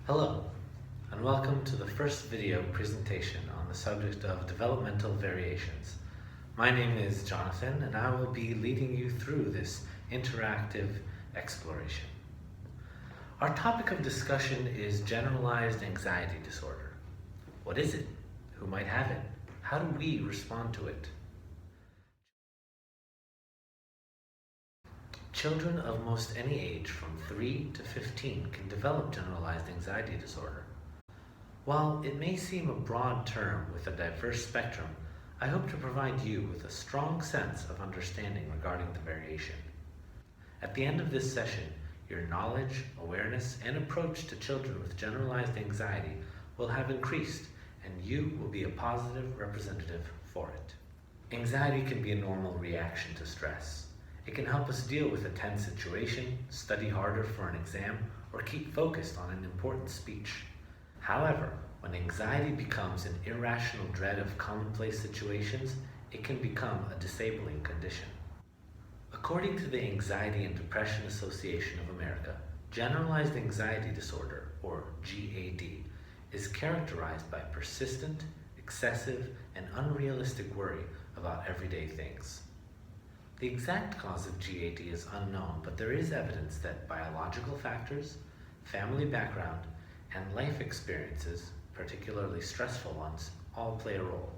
Hello, and welcome to the first video presentation on the subject of developmental variations. My name is Jonathan, and I will be leading you through this interactive exploration. Our topic of discussion is generalized anxiety disorder. What is it? Who might have it? How do we respond to it? Children of most any age from 3 to 15 can develop generalized anxiety disorder. While it may seem a broad term with a diverse spectrum, I hope to provide you with a strong sense of understanding regarding the variation. At the end of this session, your knowledge, awareness, and approach to children with generalized anxiety will have increased, and you will be a positive representative for it. Anxiety can be a normal reaction to stress. It can help us deal with a tense situation, study harder for an exam, or keep focused on an important speech. However, when anxiety becomes an irrational dread of commonplace situations, it can become a disabling condition. According to the Anxiety and Depression Association of America, generalized anxiety disorder, or GAD, is characterized by persistent, excessive, and unrealistic worry about everyday things. The exact cause of GAD is unknown, but there is evidence that biological factors, family background, and life experiences, particularly stressful ones, all play a role.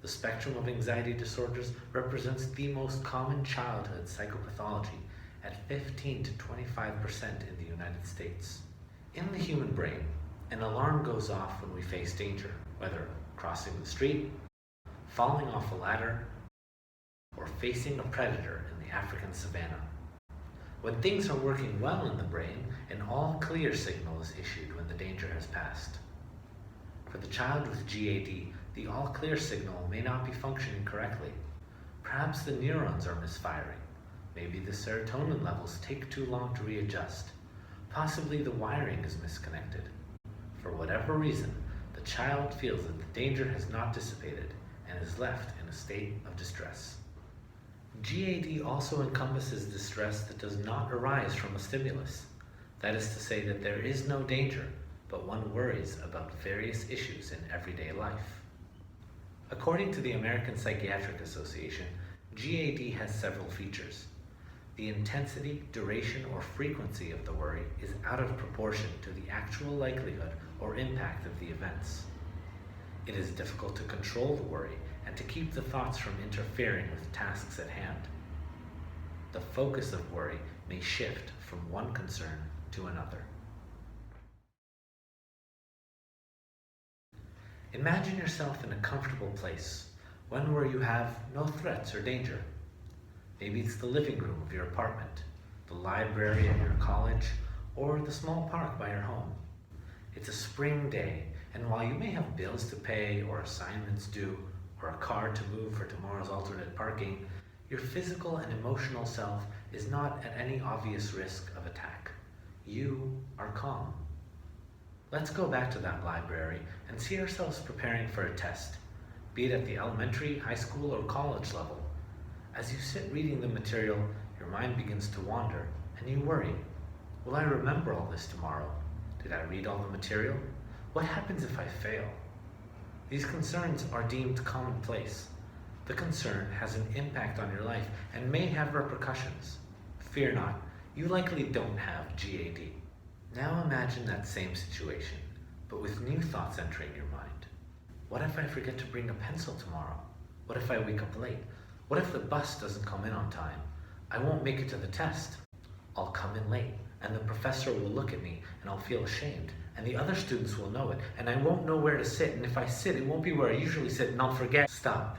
The spectrum of anxiety disorders represents the most common childhood psychopathology at 15 to 25% in the United States. In the human brain, an alarm goes off when we face danger, whether crossing the street, falling off a ladder, or facing a predator in the African savanna. When things are working well in the brain, an all-clear signal is issued when the danger has passed. For the child with GAD, the all-clear signal may not be functioning correctly. Perhaps the neurons are misfiring. Maybe the serotonin levels take too long to readjust. Possibly the wiring is misconnected. For whatever reason, the child feels that the danger has not dissipated and is left in a state of distress. GAD also encompasses distress that does not arise from a stimulus. That is to say that there is no danger, but one worries about various issues in everyday life. According to the American Psychiatric Association, GAD has several features. The intensity, duration, or frequency of the worry is out of proportion to the actual likelihood or impact of the events. It is difficult to control the worry and to keep the thoughts from interfering with tasks at hand. The focus of worry may shift from one concern to another. Imagine yourself in a comfortable place, one where you have no threats or danger. Maybe it's the living room of your apartment, the library at your college, or the small park by your home. It's a spring day, and while you may have bills to pay or assignments due, or a car to move for tomorrow's alternate parking, your physical and emotional self is not at any obvious risk of attack. You are calm. Let's go back to that library and see ourselves preparing for a test, be it at the elementary, high school, or college level. As you sit reading the material, your mind begins to wander, and you worry. Will I remember all this tomorrow? Did I read all the material? What happens if I fail? These concerns are deemed commonplace. The concern has an impact on your life and may have repercussions. Fear not, you likely don't have GAD. Now imagine that same situation, but with new thoughts entering your mind. What if I forget to bring a pencil tomorrow? What if I wake up late? What if the bus doesn't come in on time? I won't make it to the test. I'll come in late, and the professor will look at me, and I'll feel ashamed, and the other students will know it, and I won't know where to sit, and if I sit, it won't be where I usually sit, and I'll forget. Stop.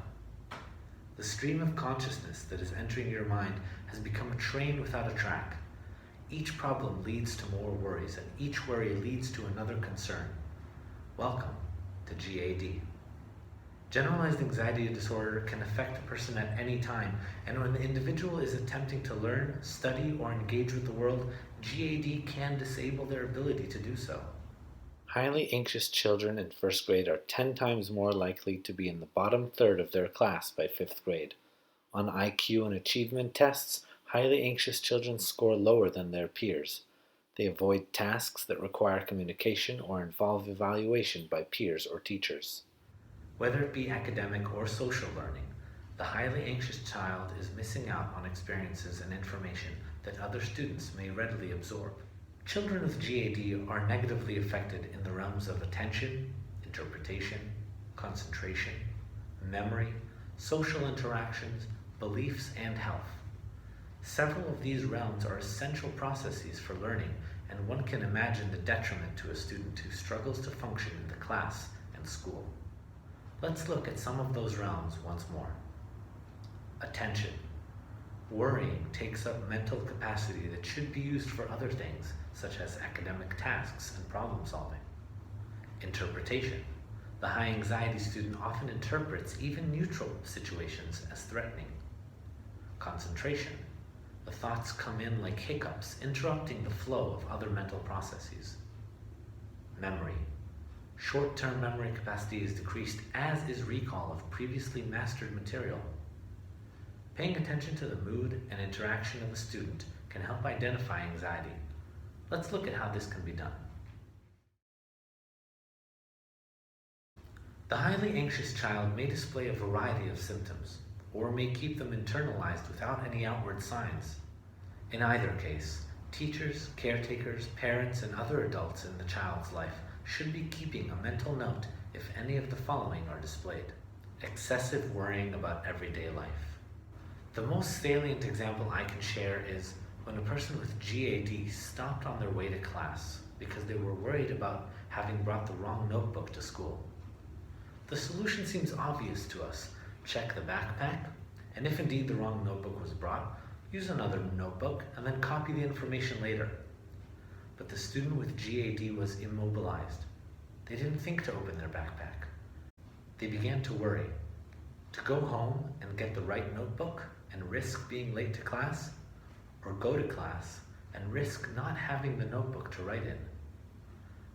The stream of consciousness that is entering your mind has become a train without a track. Each problem leads to more worries, and each worry leads to another concern. Welcome to GAD. Generalized anxiety disorder can affect a person at any time, and when the individual is attempting to learn, study, or engage with the world, GAD can disable their ability to do so. Highly anxious children in first grade are 10 times more likely to be in the bottom third of their class by fifth grade. On IQ and achievement tests, highly anxious children score lower than their peers. They avoid tasks that require communication or involve evaluation by peers or teachers. Whether it be academic or social learning, the highly anxious child is missing out on experiences and information that other students may readily absorb. Children with GAD are negatively affected in the realms of attention, interpretation, concentration, memory, social interactions, beliefs, and health. Several of these realms are essential processes for learning, and one can imagine the detriment to a student who struggles to function in the class and school. Let's look at some of those realms once more. Attention. Worrying takes up mental capacity that should be used for other things, such as academic tasks and problem solving. Interpretation. The high anxiety student often interprets even neutral situations as threatening. Concentration. The thoughts come in like hiccups, interrupting the flow of other mental processes. Memory. Short-term memory capacity is decreased, as is recall of previously mastered material. Paying attention to the mood and interaction of a student can help identify anxiety. Let's look at how this can be done. The highly anxious child may display a variety of symptoms, or may keep them internalized without any outward signs. In either case, teachers, caretakers, parents, and other adults in the child's life should be keeping a mental note if any of the following are displayed. Excessive worrying about everyday life. The most salient example I can share is when a person with GAD stopped on their way to class because they were worried about having brought the wrong notebook to school. The solution seems obvious to us. Check the backpack, and if indeed the wrong notebook was brought, use another notebook and then copy the information later. But the student with GAD was immobilized. They didn't think to open their backpack. They began to worry. To go home and get the right notebook and risk being late to class, or go to class and risk not having the notebook to write in.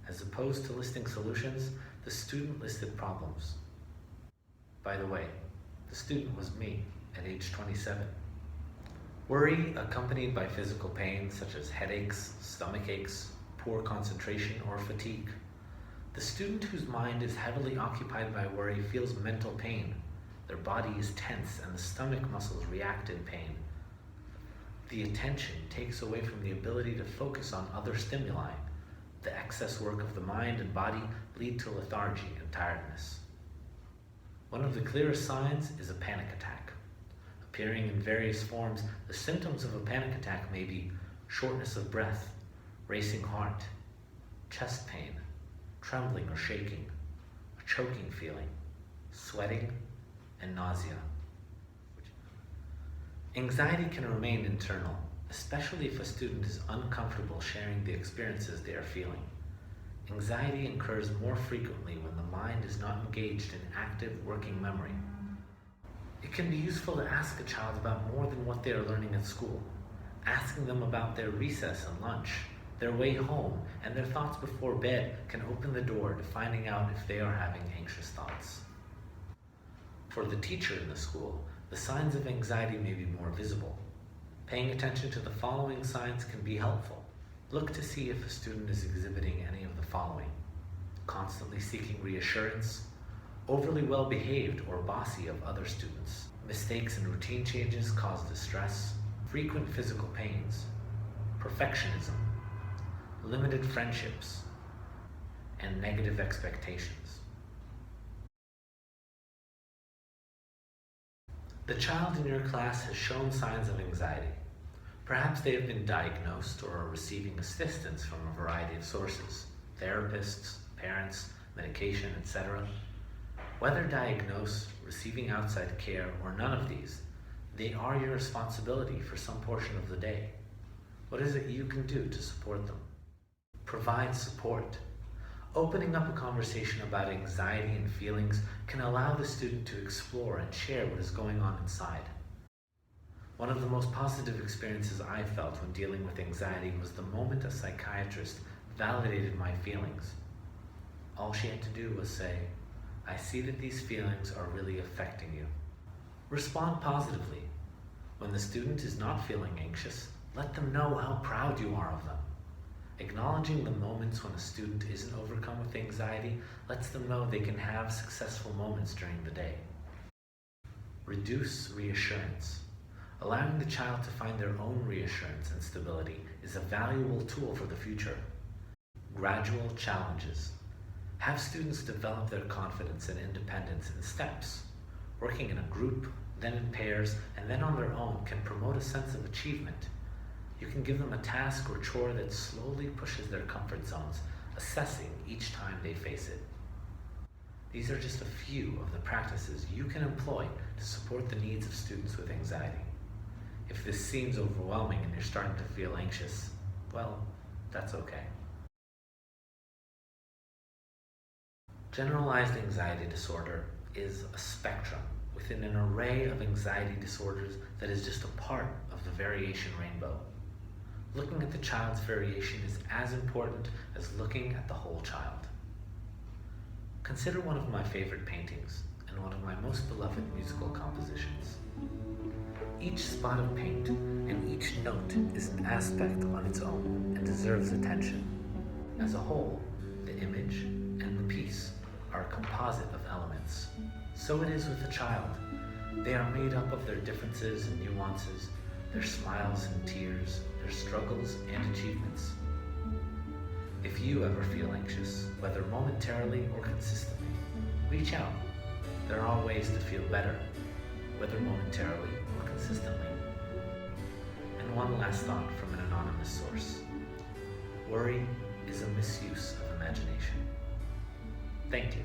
As opposed to listing solutions, the student listed problems. By the way, the student was me at age 27. Worry accompanied by physical pain such as headaches, stomach aches, poor concentration, or fatigue. The student whose mind is heavily occupied by worry feels mental pain. Their body is tense and the stomach muscles react in pain. The attention takes away from the ability to focus on other stimuli. The excess work of the mind and body lead to lethargy and tiredness. One of the clearest signs is a panic attack. Appearing in various forms, the symptoms of a panic attack may be shortness of breath, racing heart, chest pain, trembling or shaking, a choking feeling, sweating, and nausea. Anxiety can remain internal, especially if a student is uncomfortable sharing the experiences they are feeling. Anxiety occurs more frequently when the mind is not engaged in active working memory. It can be useful to ask a child about more than what they are learning at school. Asking them about their recess and lunch, their way home, and their thoughts before bed can open the door to finding out if they are having anxious thoughts. For the teacher in the school, the signs of anxiety may be more visible. Paying attention to the following signs can be helpful. Look to see if a student is exhibiting any of the following: constantly seeking reassurance, overly well-behaved or bossy of other students, mistakes and routine changes cause distress, frequent physical pains, perfectionism, limited friendships, and negative expectations. The child in your class has shown signs of anxiety. Perhaps they have been diagnosed or are receiving assistance from a variety of sources: therapists, parents, medication, etc. Whether diagnosed, receiving outside care, or none of these, they are your responsibility for some portion of the day. What is it you can do to support them? Provide support. Opening up a conversation about anxiety and feelings can allow the student to explore and share what is going on inside. One of the most positive experiences I felt when dealing with anxiety was the moment a psychiatrist validated my feelings. All she had to do was say, "I see that these feelings are really affecting you." Respond positively. When the student is not feeling anxious, let them know how proud you are of them. Acknowledging the moments when a student isn't overcome with anxiety lets them know they can have successful moments during the day. Reduce reassurance. Allowing the child to find their own reassurance and stability is a valuable tool for the future. Gradual challenges. Have students develop their confidence and independence in steps. Working in a group, then in pairs, and then on their own can promote a sense of achievement. You can give them a task or chore that slowly pushes their comfort zones, assessing each time they face it. These are just a few of the practices you can employ to support the needs of students with anxiety. If this seems overwhelming and you're starting to feel anxious, well, that's okay. Generalized anxiety disorder is a spectrum within an array of anxiety disorders that is just a part of the variation rainbow. Looking at the child's variation is as important as looking at the whole child. Consider one of my favorite paintings and one of my most beloved musical compositions. Each spot of paint and each note is an aspect on its own and deserves attention. As a whole, the image and the piece are a composite of elements. So it is with the child. They are made up of their differences and nuances, their smiles and tears, their struggles and achievements. If you ever feel anxious, whether momentarily or consistently, reach out. There are ways to feel better, whether momentarily or consistently. And one last thought from an anonymous source. Worry is a misuse of imagination. Thank you.